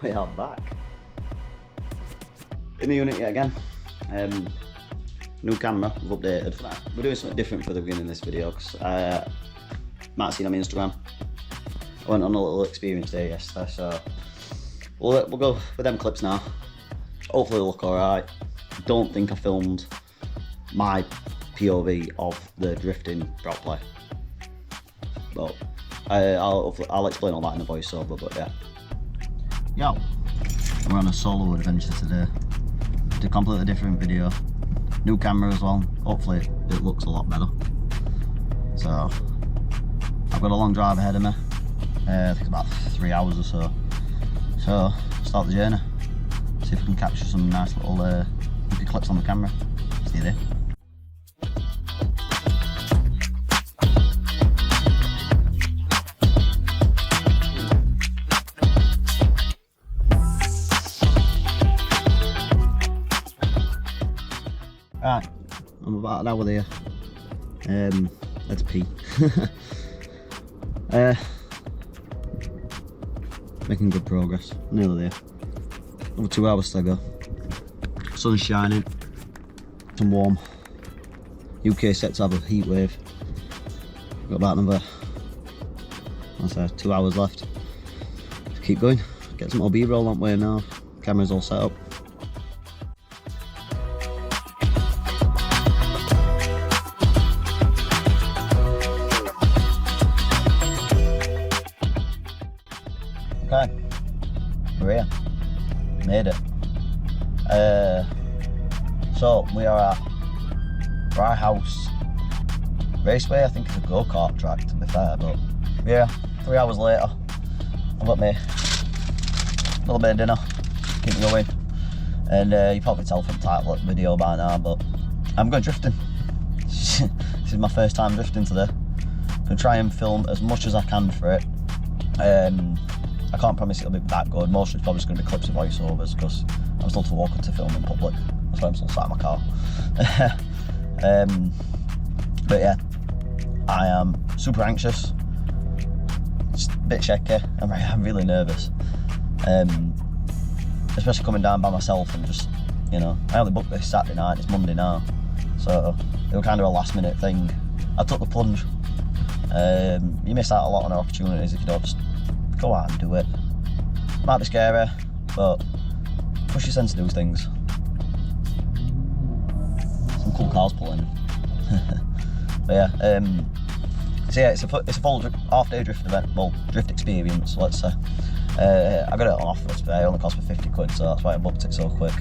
We are back in the unit yet again. New camera, we've updated. We're doing something different for the beginning of this video because might have seen on my Instagram. I went on a little experience day yesterday, so we'll go with them clips now. Hopefully they'll look alright. Don't think I filmed my POV of the drifting properly, but I'll explain all that in the voiceover. But yeah. Yo, we're on a solo adventure today. It's a completely different video. New camera as well. Hopefully it looks a lot better. So I've got a long drive ahead of me. I think about 3 hours or so. So start the journey. See if we can capture some nice little clips on the camera. See you there. Right, I'm about an hour there. Let's pee. Making good progress, nearly there. Over 2 hours to go. Sun's shining, it's warm. UK set to have a heat wave. Got about another, 2 hours left. Just keep going, get some more B-roll on way now. Camera's all set up. Okay, we're here, made it. So we are at Rye House Raceway. I think it's a go-kart track to be fair, but yeah, 3 hours later, I've got me a little bit of dinner, keep me going, and you probably tell from the title of the video by now, but I'm going drifting. This is my first time drifting today. I'm going to try and film as much as I can for it. I can't promise it'll be that good. Most of it's probably just going to be clips of voiceovers because I'm still too awkward to film in public. That's why I'm still sat in my car. But yeah, I am super anxious. It's a bit shaky. I'm really nervous. Especially coming down by myself and just, you know, I only booked this Saturday night, it's Monday now. So it was kind of a last minute thing. I took the plunge. You miss out a lot on opportunities if you don't just go out and do it. Might be scary, but push your sense to do things. Some cool cars pulling. But yeah, so yeah, it's a full half-day drift event, well, drift experience, let's say. I got it on offer today, it only cost me 50 quid, so that's why I booked it so quick.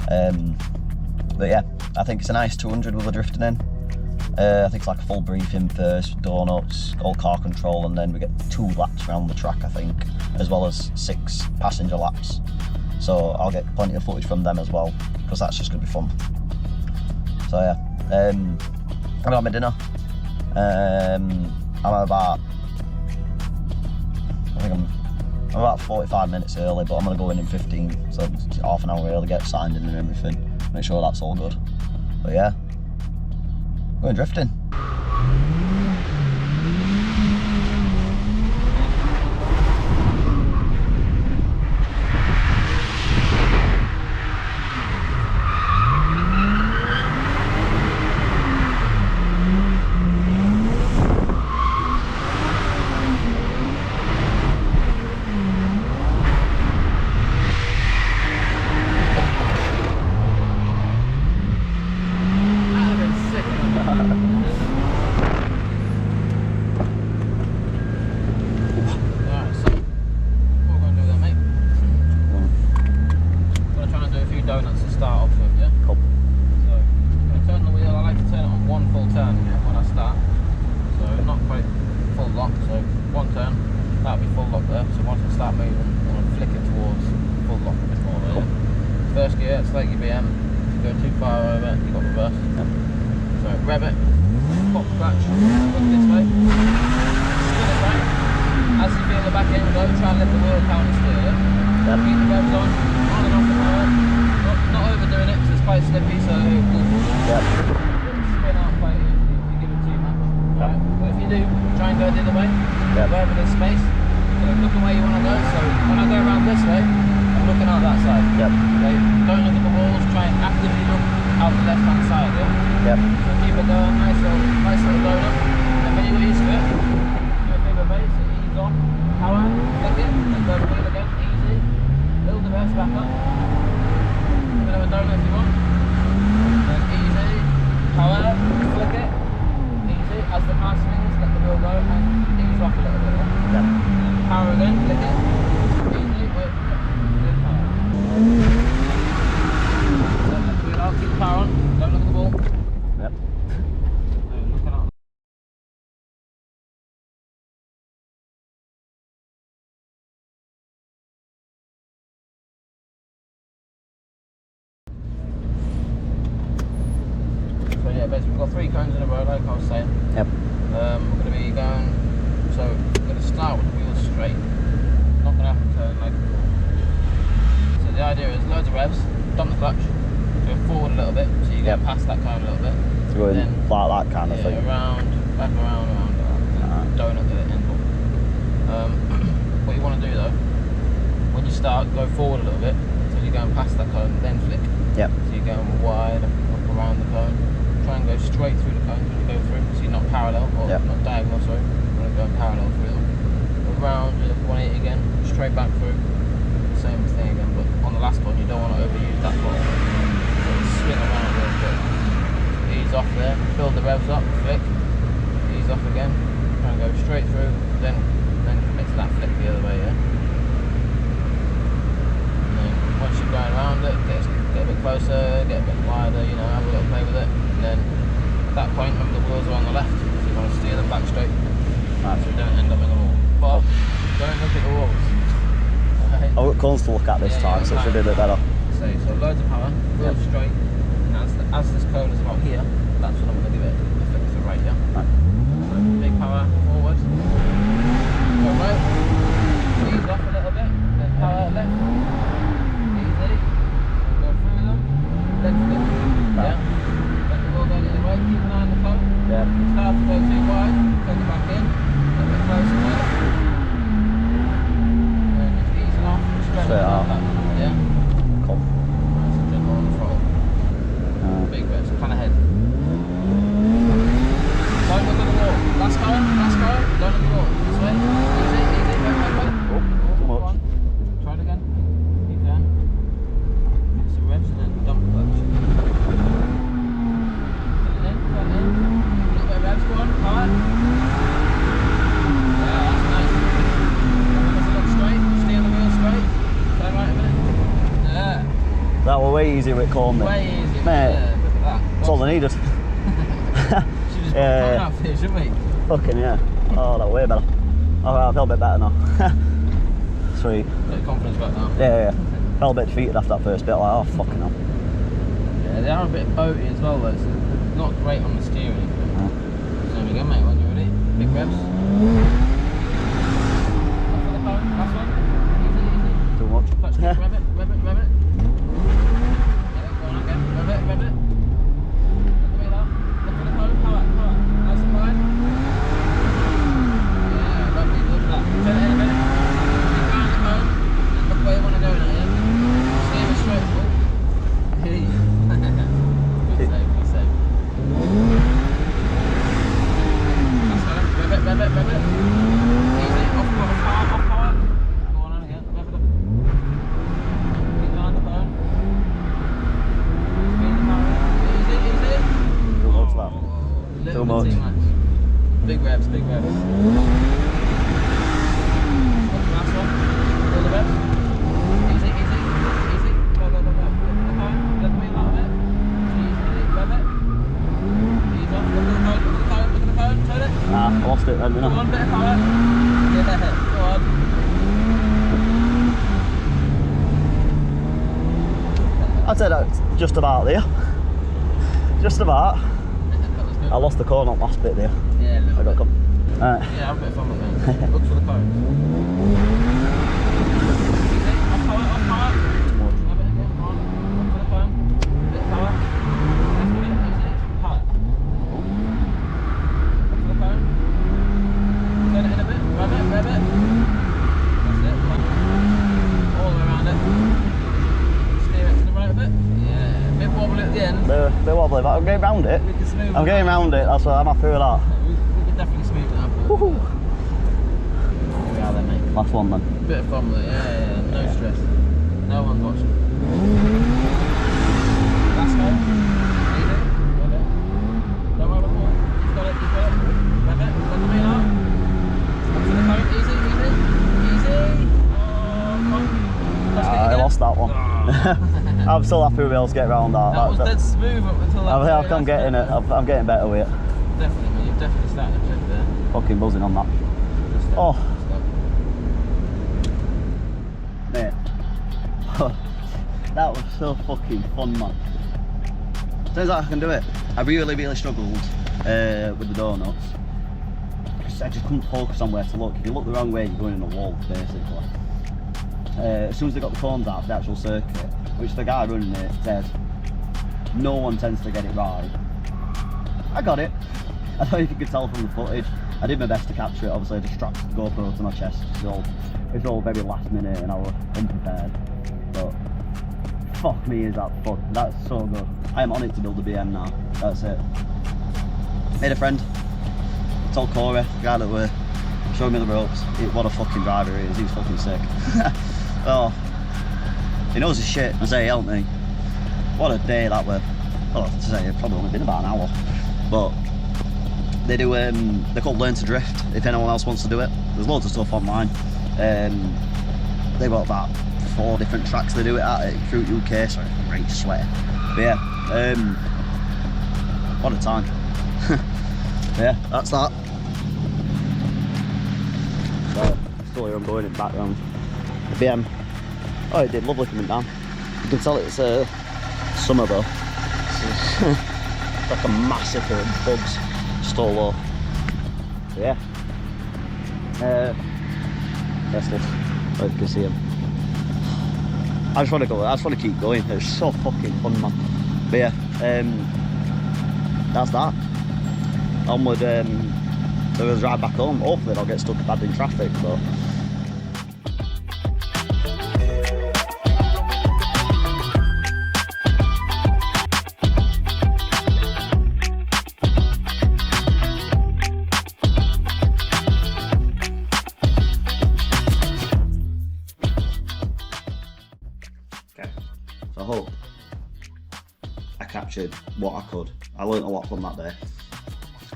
But yeah, I think it's a nice 200 with the drifting in. I think it's like a full briefing first, donuts, all car control, and then we get 2 laps around the track, I think, as well as 6 passenger laps. So I'll get plenty of footage from them as well, because that's just going to be fun. So yeah, I got my dinner. I'm about 45 minutes early, but I'm going to go in 15, so half an hour early, get signed in and everything, make sure that's all good. But yeah, going drifting. Donuts to start off with, yeah? Cool. So, I'm going to turn the wheel. I like to turn it on 1 full turn when I start. So, not quite full lock, so 1 turn, that'll be full lock there. So, once I start moving, I'm going to flick it towards full lock a bit more there. Cool. First gear, it's like your BM. If you go too far over, you've got reverse. Yep. So, rev it, pop clutch, look this way, spin it right. As you feel the back end go, try and let the wheel counter steer. Yep. Keep the revs on and off the power. Not overdoing it because it's quite slippy, so Yep. spin out quite easy if you give it too much. Right? But if you do, try and go the other way, wherever there's space. So look the way you want to go. So when I go around this way, Yep. Okay, don't look at the walls, try and actively look out the left hand side, yeah? Yep. So keep it going, nice little donut. And when you get used to it, do a finger base, ease on, power, flick it, and go the wheel again, easy. Build the rest back up. A bit of a donut if you want. Then easy, power, flick it, easy. As the car swings, let the wheel go and ease off a little bit, yeah? Yep. Power again, flick it, easy, wait, good power. Don't let the wheel out, keep the power on, don't look at the ball. Yep. Looking out. So yeah, basically we've got 3 cones in a row, like I was saying. Yep. We're going to be going, so we're going to start with the wheels straight. Not going to have to turn like before. So the idea is loads of revs, dump the clutch, go forward a little bit, so you get past that cone a little bit. Going Then, like that kind of thing. around, back around, donut at the end. What you want to do though, when you start, go forward a little bit, until you're going past that cone, then flick. Yep. So you're going wide, up around the cone. Try and go straight through the cones when you go through, so you're not parallel, or not diagonal, sorry. You want to go parallel through them. Around, 180 again, straight back through. Same thing again, but on the last one you don't want to overuse that ball. So swing around a little bit. Ease off there, build the revs up, flick, ease off again, try and go straight through, then commit to that flick the other way, yeah? And then once you're going around it, get a bit closer, get a bit wider, you know, have a little play with it, and then at that point, remember the wheels are on the left, so you want to steer them back straight, so you don't end up in the wall. But don't look at the walls. Right? I've got cones to look at this time, so it should be a bit better. So loads of power, wheels straight, and as this cone is about here, that's when I'm going to give it a flick to the right, yeah? Right. So big power, forward, go right, ease off a little bit, then power left, easy, go through them, then flip, yeah? Let the wheel go the other way, keep an eye on the cone, Yeah. start to go too wide, take it back in, a bit closer now, and just easing off, straight off. that, yeah? Cool. Nice and gentle on the throttle. Big revs, plan ahead. Don't look at the wall. Last go, don't look at the wall. This way, easy, wait. Oh, too Go much. on. Try it again. Keep going. Get some revs and then dump the clutch. Put it in. A little bit of revs, go on, power. Yeah, that's nice. Remember to look straight, steer the wheel straight. Turn right a minute. Yeah. That was way easier with cone then. Way easier. Mate, Yeah, look at that. that's all I needed. Should just put a cone out here, shouldn't we? Fucking yeah. Oh, that way better. Oh, I feel a bit better now. Sweet. Bit of confidence about that. Yeah. Felt a bit defeated after that first bit, like, oh, fucking hell. Yeah, they are a bit boaty as well though, so not great on the steering. So there we go, mate, when you're ready. Big revs. Off of the cone, last one. Easy. Too much. Clutch kick, rev it. Yeah, go on again. Rev it. Look at me now. Look for the cone, power. Nice and wide. Yeah, lovely, look at that. Turn it in a minute. Keep behind the cone, and look where you want to go now, yeah? Steer it straight. Oh. Hey. Good save. That's better. Rev it. Easy, off power. Go on again, rev it up. Keep behind the cone. Speed the power. Easy. Too much that. Little Too bit much. too much. Big revs. What's the last one? All the revs. Easy. Go. Let the wheel out a bit. Easy, rev it. Ease off. Look at the cone. Turn it. Nah, I lost it then, didn't Go I? on, bit of power. Yeah, go on. I'd say that's just about there. Just about. That was good. I lost the cone on last bit there. Yeah, a little I got bit. come. Alright. Yeah, have a bit of fun with it. Look for the cones. Easy, off power. Have it again, go on. Look for the cone. Bit of power. Left a bit, easy. Power. Look for the cone. Turn it in a bit. Rev it. That's it, come on. All the way around it. They're wobbly, but I'm getting round it. We can smooth I'm getting round it, that's what I'm happy with that. We can definitely smooth it up. Woohoo! Here we are then, mate. Last one then. Bit of fun with it, yeah. No stress. No one's watching. Last go. Easy. Got it. Don't worry about the wall. You've got it. Rev it. Let the wheel out. Up to the boat. Easy. Oh, I lost that one. I'm still happy with Wales get round that. That was dead smooth up until that. I think I'm getting it. I'm getting better with it. Definitely, mate. You've definitely started a trip there. Fucking buzzing on that. Oh. Mate. That was so fucking fun, man. Turns out I can do it. I really struggled with the donuts. Because I just couldn't focus on where to look. If you look the wrong way, you're going in a wall, basically. As soon as they got the cones out of the actual circuit, which the guy running it said, no one tends to get it right. I got it. I don't know if you could tell from the footage. I did my best to capture it. Obviously I just strapped the GoPro to my chest. It's all very last minute and I was unprepared. But fuck me, is that fun. That's so good. I am on it to build a BM now. That's it. Made a friend. Told Corey, the guy that were showing me the ropes. What a fucking driver he is. He was fucking sick. Oh, he knows his shit. I say he helped me. What a day that were. Well, to say it's probably only been about an hour. But they do. They're called Learn to Drift. If anyone else wants to do it, there's loads of stuff online. They've got about 4 different tracks they do it at through UK. Sorry, great sweat. But yeah, what a time. Yeah, that's that. So, still here I'm going in the background. The BM. Oh, it did lovely coming down. You can tell it's summer though. It's like a massacre of bugs just all low. So yeah. That's this. Oh, you can see them. I just want to go. I just want to keep going. It's so fucking fun, man. But yeah, that's that. Onward. There was a drive back home. Hopefully, I'll get stuck bad in traffic, but. I hope I captured what I could. I learned a lot from that day.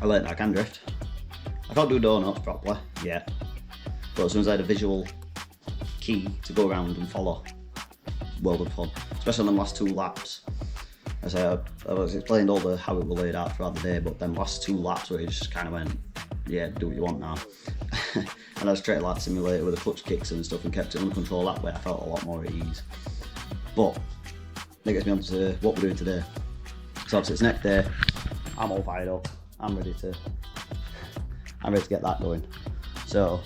I learned I can drift. I can't do donuts properly yet, but as soon as I had a visual key to go around and follow, world of fun. Especially on the last 2 laps. As I was explained all how it was laid out throughout the day, but then last 2 laps where it just kind of went, yeah, do what you want now. And I was straight like simulator with the clutch kicks and stuff and kept it under control that way. I felt a lot more at ease. But that gets me on to what we're doing today. So obviously it's next day. I'm all fired up. I'm ready to get that going. So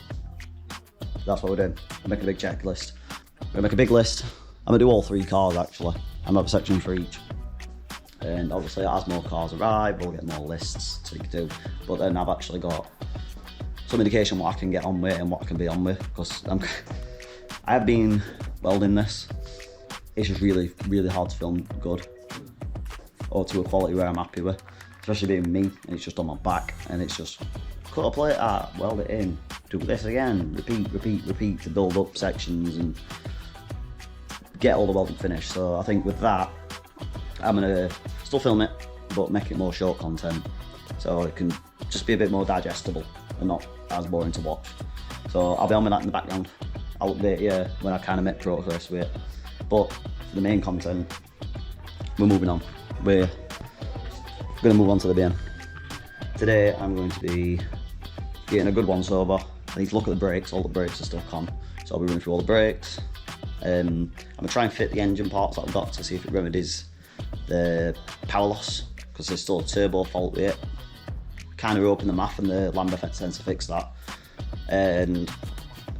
that's what we're doing. I'm making a big checklist. We're gonna make a big list. I'm gonna do all 3 cars actually. I'm gonna have a section for each. And obviously as more cars arrive, we'll get more lists to do. But then I've actually got some indication what I can get on with and what I can be on with, because I have been welding this. It's just really hard to film good or to a quality where I'm happy with, especially being me and it's just on my back and it's just cut a plate out, weld it in, do this again, repeat to build up sections and get all the welding finished. So I think with that, I'm gonna still film it but make it more short content so it can just be a bit more digestible and not as boring to watch. So I'll be on with that in the background. I'll update you when I kind of make progress with it. But for the main content, we're moving on. We're going to move on to the BM. Today I'm going to be getting a good once over. I need to look at the brakes. All the brakes are stuck on, so I'll be running through all the brakes. I'm going to try and fit the engine parts that I've got to see if it remedies the power loss, because there's still a turbo fault with it. Kind of open the math and the lambda sensor fix that. And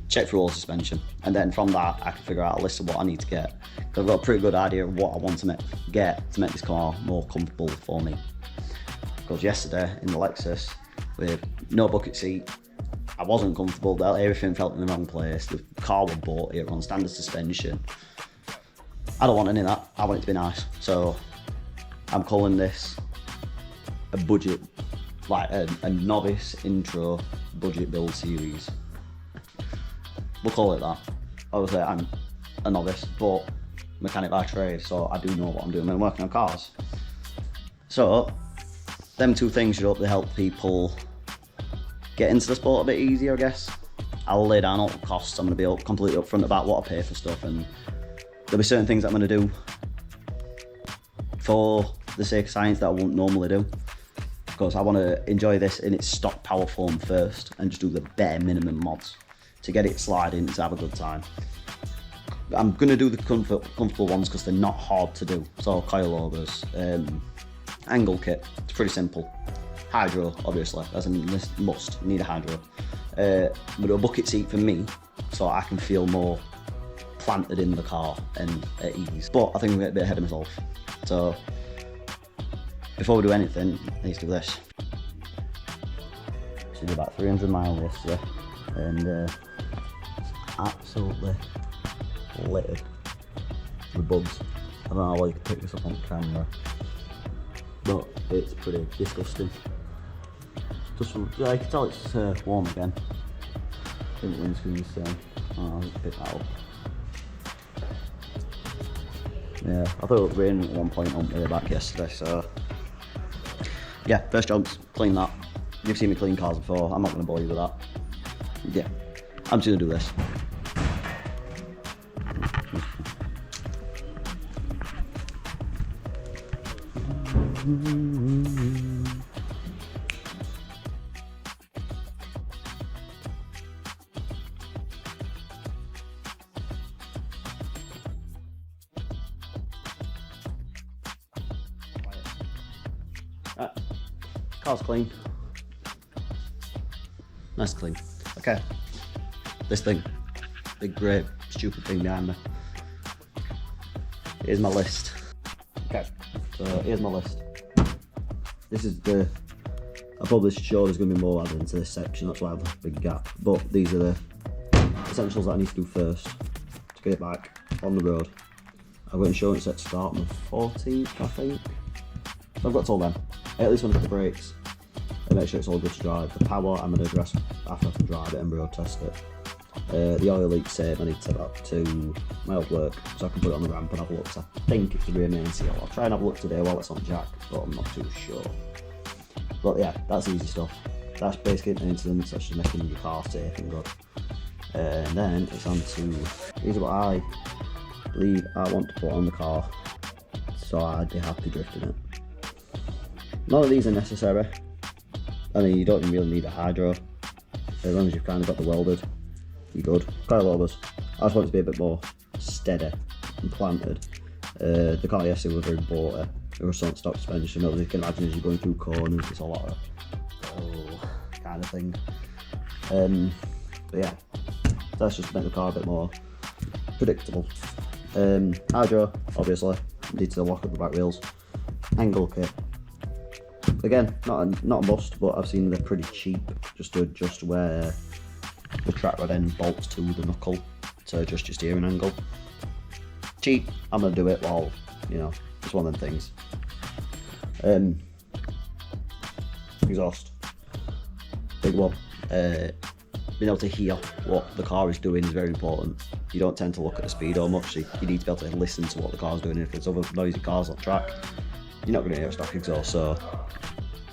check through all the suspension, and then from that I can figure out a list of what I need to get. I've got a pretty good idea of what I want to get to make this car more comfortable for me. Because yesterday in the Lexus with no bucket seat, I wasn't comfortable. Everything felt in the wrong place. The car was bought here on standard suspension. I don't want any of that. I want it to be nice. So I'm calling this a budget, like a novice intro budget build series. We'll call it that. Obviously I'm a novice, but mechanic by trade, so I do know what I'm doing when I'm working on cars. So them two things should hopefully help people get into the sport a bit easier, I guess. I'll lay down all the costs. I'm going to be completely upfront about what I pay for stuff, and there'll be certain things that I'm going to do for the sake of science that I won't normally do, because I want to enjoy this in its stock power form first and just do the bare minimum mods to get it sliding, to have a good time. I'm going to do the comfortable ones because they're not hard to do. So coilovers, angle kit, it's pretty simple. Hydro, obviously, that's a must, you need a hydro. But a bucket seat for me, so I can feel more planted in the car and at ease. But I think I'm getting a bit ahead of myself. So before we do anything, I need to do this. So we did about 300 miles yesterday, and absolutely littered with bugs. I don't know how you can pick this up on camera, but it's pretty disgusting. Just from, yeah, you can tell it's warm again. I think the windscreen's saying, I'll pick that up. Yeah, I thought it was raining at one point on the way back yesterday, so yeah, first job's clean that. You've seen me clean cars before, I'm not going to bore you with that. Yeah, I'm just going to do this. Right, car's clean. Nice and clean. Okay, this thing, big grey stupid thing behind me. Here's my list. Okay, so here's my list. This is the, I probably should there's going to be more added into this section, that's why I have a big gap. But these are the essentials that I need to do first to get it back on the road. I've got insurance set to start on the 14th, I think. So I've got till then. I at least want to put the brakes and make sure it's all good to drive. The power I'm going to address after I can drive it and road test it. The oil leak save I need to take that to my old work so I can put it on the ramp and have a look. So I think it's the rear main seal. I'll try and have a look today while it's on jack, but I'm not too sure. But yeah, that's easy stuff. That's basically maintenance, that's just making your car safe and good. And then it's on to, these are what I believe I want to put on the car, so I'd be happy drifting it. None of these are necessary. I mean, you don't even really need a hydro. As long as you've kind of got the welded, you're good. Coilovers, I just want it to be a bit more steady and planted. The car yesterday was very border. It was on stock suspension. As you can imagine, as you're going through corners, it's a lot of kind of thing. But yeah, that's just to make the car a bit more predictable. Hydro, obviously, need to lock up the back wheels. Angle kit. Again, not a must, but I've seen they're pretty cheap, just to adjust where the track rod end bolts to the knuckle to adjust your steering angle. Cheap, I'm gonna do it while, you know, it's one of them things. Exhaust, big one. Being able to hear what the car is doing is very important. You don't tend to look at the speedo much, so you need to be able to listen to what the car's doing. If there's other noisy cars on track, you're not going to hear a stock exhaust, so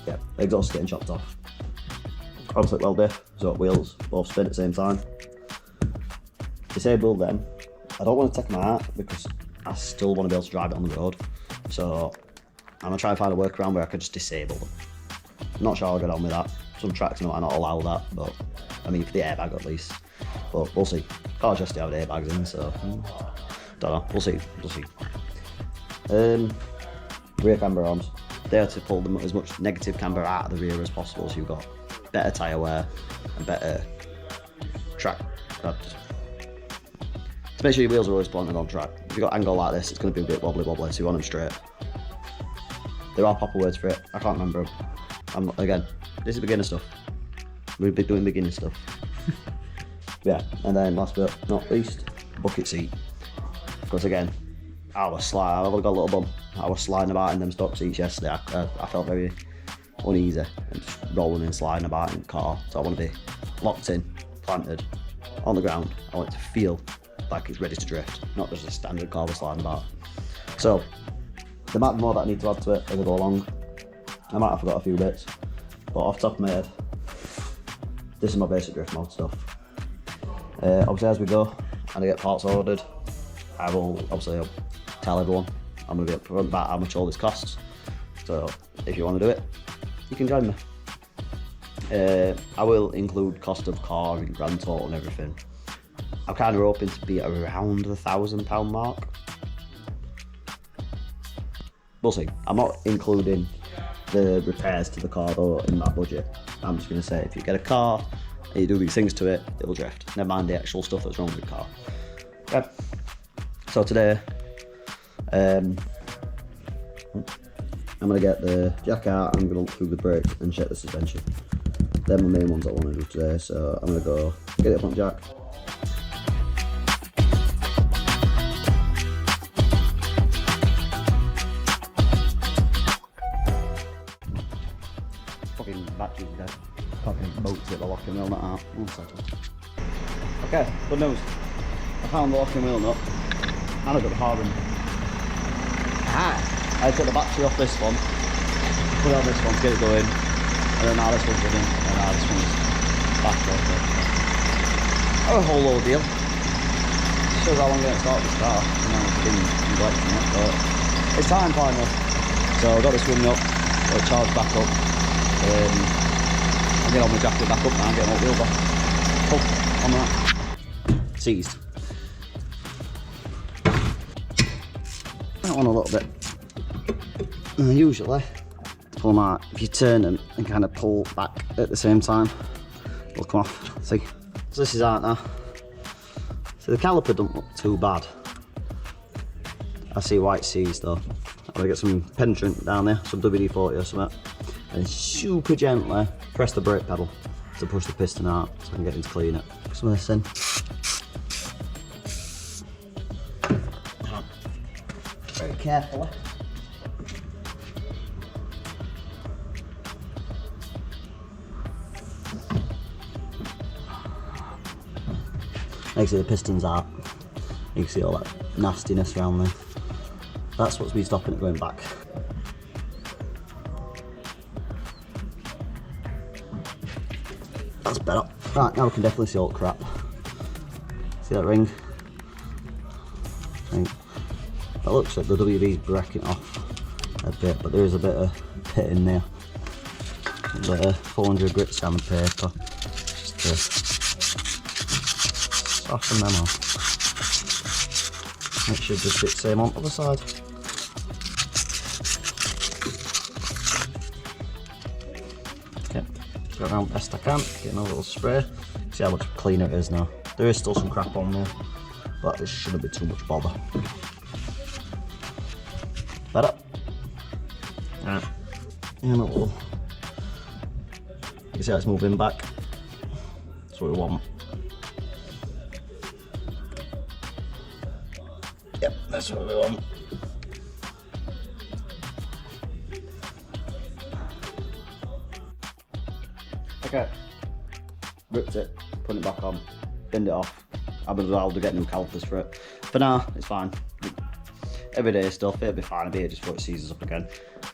yeah, the exhaust is getting chopped off. Obviously well diff, so wheels both spin at the same time. Disable them. I don't want to take them out because I still want to be able to drive it on the road, so I'm going to try and find a workaround where I can just disable them. I'm not sure I'll get on with that. Some tracks might not allow that, but I mean for the airbag at least. But we'll see. Cars just have airbags in, so don't know. We'll see. Rear camber arms. They are to pull them as much negative camber out of the rear as possible, so you've got better tyre wear and better track. To make sure your wheels are always planted on track. If you've got angle like this, it's going to be a bit wobbly, so you want them straight. There are proper words for it. I can't remember them. Again, this is beginner stuff. We'll be doing beginner stuff. Yeah, and then last but not least, bucket seat. Because again, I've got a little bum. I was sliding about in them stock seats yesterday. I felt very uneasy and just rolling and sliding about in the car. So I want to be locked in, planted, on the ground. I want it to feel like it's ready to drift, not just a standard car we're sliding about. So there might be more that I need to add to it as I go along. I might have forgot a few bits, but off the top of my head, this is my basic drift mode stuff. Obviously as we go and I get parts ordered, I will obviously tell everyone. I'm going to be upfront about how much all this costs. So if you want to do it, you can join me. I will include cost of car and grand total and everything. I'm kind of hoping to be around the £1,000 mark. We'll see. I'm not including the repairs to the car though in that budget. I'm just going to say if you get a car and you do these things to it, it'll drift. Never mind the actual stuff that's wrong with the car. Okay. So today, I'm going to get the jack out, I'm going to look through the brake and check the suspension. They're my main ones I want to do today, so I'm going to go get it up on jack. Fucking battery's dead. Fucking bolts at the locking wheel nut out. 1 second. Okay, good news. I found the locking wheel nut and I got the hard one. I took the battery off this one, put it on this one to get it going, and then now this one's running, and now this one's back over. Oh, a whole ordeal. Shows how long I'm going to start this car, and now I've been neglecting it, but it's time finally. So I've got this running up, got it charged back up, I'm getting all my jacket back up now, I'm getting all the wheels off. Oh, on that. Seized. That one a little bit. Usually, pull them out. If you turn them and kind of pull back at the same time, it'll come off. See? So this is out now. So the caliper don't look too bad. I see why it's seized though. I'm gonna get some penetrant down there, some WD-40 or something, and super gently press the brake pedal to push the piston out so I can get him to clean it. Put some of this in. Very carefully. Exit the pistons out. You can see all that nastiness around there. That's what's been stopping it going back. That's better. Right, now we can definitely see all the crap. See that ring? That looks like the WD's breaking off a bit, but there is a bit of pit in there. A bit of 400 grit sandpaper. Just to soften them off. It should just fit the same on the other side. Okay, just go around best I can, getting a little spray. See how much cleaner it is now. There is still some crap on there, but this shouldn't be too much bother. Better. Alright, and a little. You see how it's moving back? That's what we want. Yep, that's what we want. Okay, ripped it, put it back on, binned it off. I'll be able to get new calipers for it. For now, it's fine. Everyday stuff, it'll be fine. I'll be here just before it seizes up again.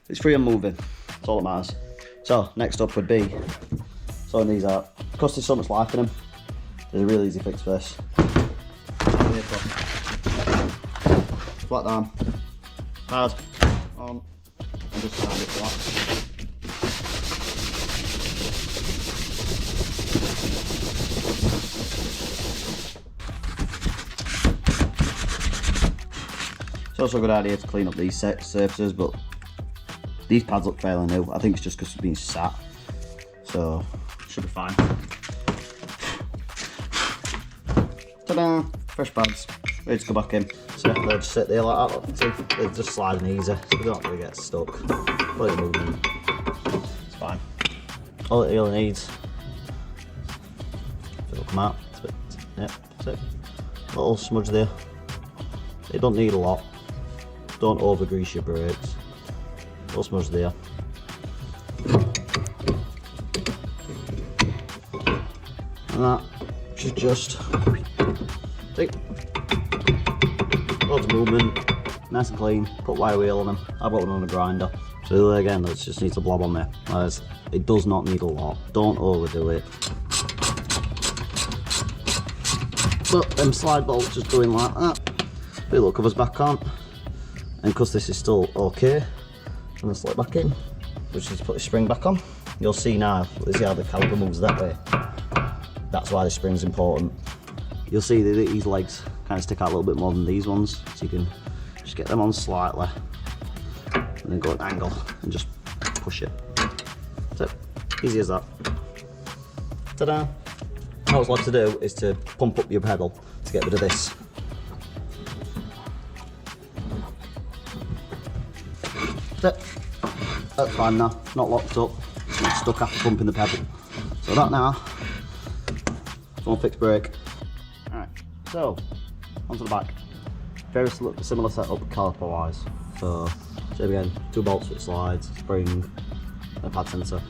It's free and moving, that's all that matters. So, next up would be sorting these out. Because there's so much life in them, there's a really easy fix for this. Flat down, hard, on, and just round it flat. It's also a good idea to clean up these surfaces, but these pads look fairly new. I think it's just because it's been sat, so should be fine. Ta-da! Fresh pads, ready to go back in. So they'll just sit there like that. See, they're just sliding easy, so they don't really get stuck. Let it move in. It's fine. All it really needs, it'll come out. It's a bit, yeah, that's it. Little smudge there. It don't need a lot. don't over grease your brakes. Don't smudge there. And that should just see, loads of movement, nice and clean. Put wire wheel on them. I've got one on a grinder. So again, that just needs a blob on there. It does not need a lot. Don't overdo it. But them slide bolts just going like that. Wheel covers back on, and because this is still okay, I'm going to slip back in, which is put the spring back on. You'll see now, see how the caliper moves that way. That's why the spring's important. You'll see that these legs kind of stick out a little bit more than these ones, so you can just get them on slightly, and then go at an angle and just push it. So easy as that. Ta-da! All it's left to do is to pump up your pedal to get rid of this. That's fine now, not locked up, it's not stuck after pumping the pedal. So that now, one fixed brake. Alright, so onto the back. Very similar setup caliper wise. So again, 2 bolts for the slides, spring, and a pad sensor.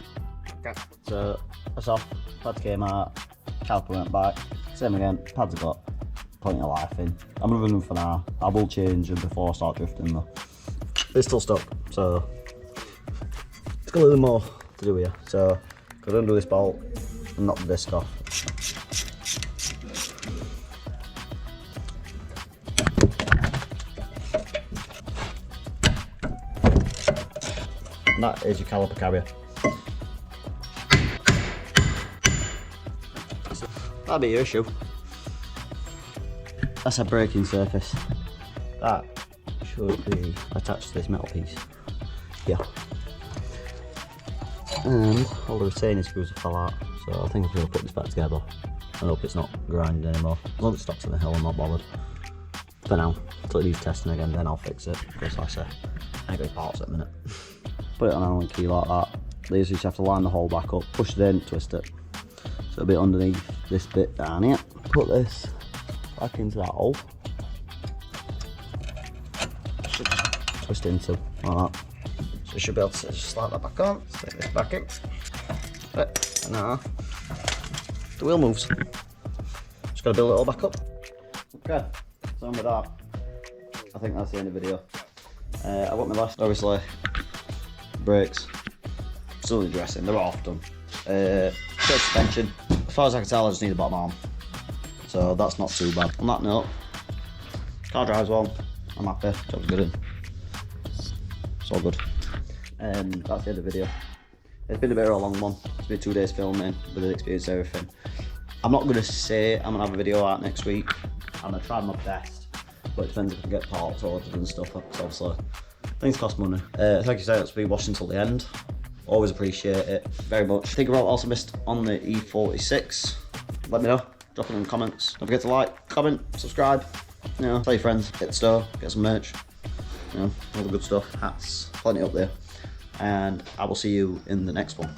Okay. So that's off, pad came out, caliper went back, same again, pads have got plenty of life in. I'm gonna run them for now, I will change them before I start drifting though. It's still stuck, so it's got a little more to do here. So I'm gonna undo this bolt and knock the disc off. And that is your caliper carrier. So that'll be your issue. That's a braking surface. That should be attached to this metal piece. Yeah. And all the retaining screws have fell out, so I think I'm going to put this back together. I hope it's not grinding anymore. As long as it stops in the hill, I'm not bothered. For now, until it needs testing again, then I'll fix it. Because like I say, I ain't got parts at the minute. Put it on an Allen key like that. These just have to line the hole back up, push it in, twist it. So it'll be underneath this bit down here. Put this back into that hole. Should just twist it into like that. So you should be able to just slide that back on, stick this back in. Right, and now the wheel moves. Just gotta build it all back up. Okay, so on with that, I think that's the end of the video. I got my last, obviously, brakes, still the dressing, they're off done. Suspension, as far as I can tell, I just need a bottom arm. So that's not too bad. On that note, car drives well, I'm happy, job's good in. It's all good. That's the end of the video. It's been a bit of a long one. It's been 2 days filming with the experience and everything. I'm not going to say I'm going to have a video out next week. I'm going to try my best, but it depends if I can get parts ordered and stuff, because obviously things cost money. Thank you so much for watching until the end. Always appreciate it very much. Think about what else I missed on the e46. Let me know. Drop it in the comments. Don't forget to like, comment, subscribe. You know, tell your friends, hit the store, get some merch. You know, all the good stuff. Hats, plenty up there. And I will see you in the next one.